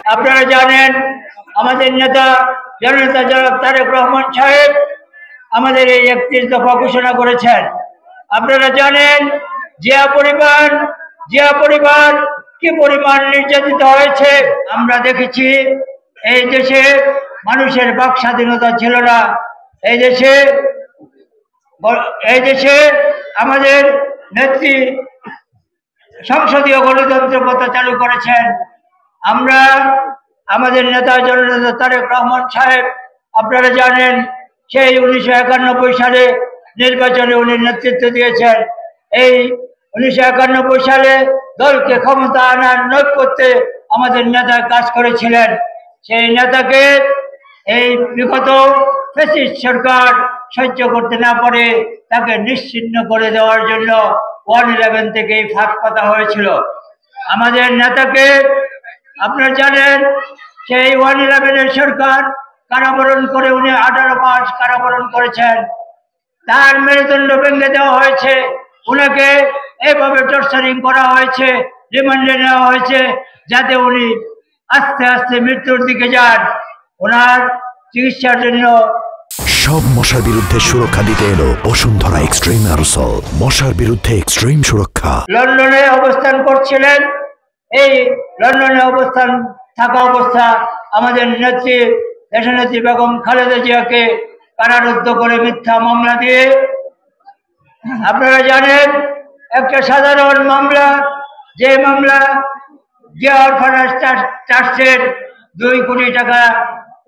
আপনারা জানেন আমাদের নেতা জননেতা জনাব তারেক রহমান সাহেব আমাদের এই 31 দফা ঘোষণা করেছেন। আপনারা জানেন জিয়া পরিবার কি পরিমাণ নির্যাতিত হয়েছে। আমরা দেখেছি এই দেশে মানুষের বাক স্বাধীনতা ছিল না। এই দেশে আমাদের নেত্রী সংসদীয় গণতন্ত্র প্রথা চালু করেছেন। আমরা আমাদের নেতা জননেতা তারেক রহমান সাহেব আপনারা জানেন সেই 1991 সালে নির্বাচনে উনি নেতৃত্ব দিয়েছেন। এই 1991 সালে দলকে ক্ষমতা আনার নৈপথ্যে আমাদের নেতা কাজ করেছিলেন। সেই নেতাকে এই বিগত ফ্যাসিস্ট সরকার সহ্য করতে না পারে তাকে নিশ্চিহ্ন করে দেওয়ার জন্য 111 থেকে এই ফাঁক পাতা হয়েছিল। আমাদের নেতাকে আপনারা জানেন সেই 111 সরকার কারাবরণ করে উনি 18 মাস কারাবরণ করেছেন। তার মেরুদণ্ড ভেঙে দেওয়া হয়েছে, উনাকে এইভাবে টর্চারিং করা হয়েছে, রিমান্ডে নেওয়া হয়েছে যাতে উনি আস্তে আস্তে মৃত্যুর দিকে যান। ওনার চিকিৎসার জন্য সব মশার বিরুদ্ধে সুরক্ষা দিতে এলো বসুন্ধরা এক্সট্রিম অ্যারোসল, মশার বিরুদ্ধে এক্সট্রিম সুরক্ষা। লন্ডনে অবস্থান করছিলেন। এই লন্ডনে অবস্থান থাকা অবস্থা আমাদের নেত্রী দেশনেত্রী বেগম খালেদা জিয়াকে কারারুদ্ধ করে মিথ্যা মামলা দিয়ে, আপনারা জানেন একটা সাধারণ মামলা, যে মামলা জিয়া অরফানেজ ট্রাস্টের 2 কোটি টাকা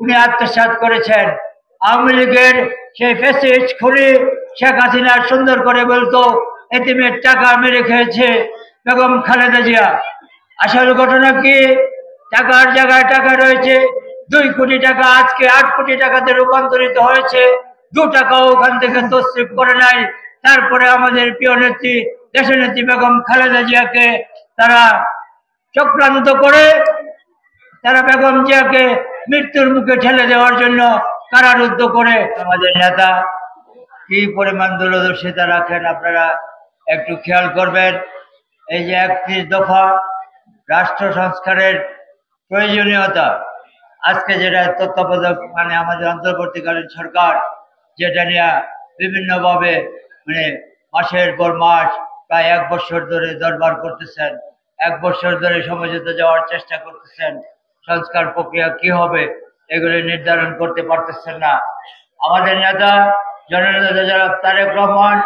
উনি আত্মসাৎ করেছেন। আওয়ামী লীগের সেই ফ্যাসিস্ট খুনি শেখ হাসিনা সুন্দর করে বলতো এতিমের টাকা মেরে খেয়েছে বেগম খালেদা জিয়া। আসল ঘটনা কি? টাকার জায়গায় টাকা রয়েছে। 2 কোটি টাকা আজকে 8 কোটি টাকাতে রূপান্তরিত হয়েছে। 2 টাকাও ওখান থেকে তসরিফ করে নাই। তারপরে আমাদের প্রিয় নেত্রী দেশনেত্রী বেগম খালেদা জিয়াকে তারা চক্রান্ত করে তারা বেগম জিয়াকে মৃত্যুর মুখে ঠেলে দেওয়ার জন্য কারারুদ্ধ করে। আমাদের নেতা কি পরিমাণ দূরদর্শিতা রাখেন আপনারা একটু খেয়াল করবেন। এই যে 31 দফা রাষ্ট্র সংস্কারের প্রয়োজনীয়তা, আজকে যেটা তত্ত্বাবধায়ক মানে আমাদের অন্তর্বর্তীকালীন সরকার যেটা নিয়ে বিভিন্নভাবে মাসের পর মাস প্রায় 1 বছর ধরে দরবার করতেছেন, 1 বছর ধরে সমঝোতা যাওয়ার চেষ্টা করতেছেন, সংস্কার প্রক্রিয়া কি হবে এগুলি নির্ধারণ করতে পারতেছেন না। আমাদের নেতা জননেতা জনাব তারেক রহমান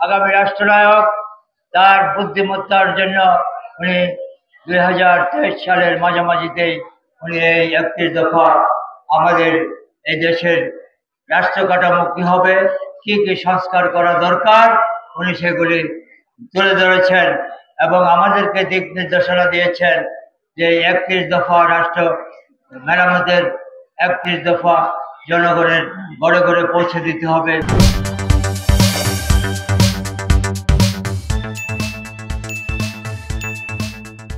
আগামী রাষ্ট্রনায়ক, তার বুদ্ধিমত্তার জন্য উনি 2023 সালের মাঝামাঝিতেই উনি এই 31 দফা আমাদের এই দেশের রাষ্ট্র কাঠামো কি হবে, কি কি সংস্কার করা দরকার উনি সেগুলি তুলে ধরেছেন এবং আমাদেরকে দিক নির্দেশনা দিয়েছেন যে 31 দফা রাষ্ট্র মেরামতের 31 দফা জনগণের ঘরে ঘরে পৌঁছে দিতে হবে।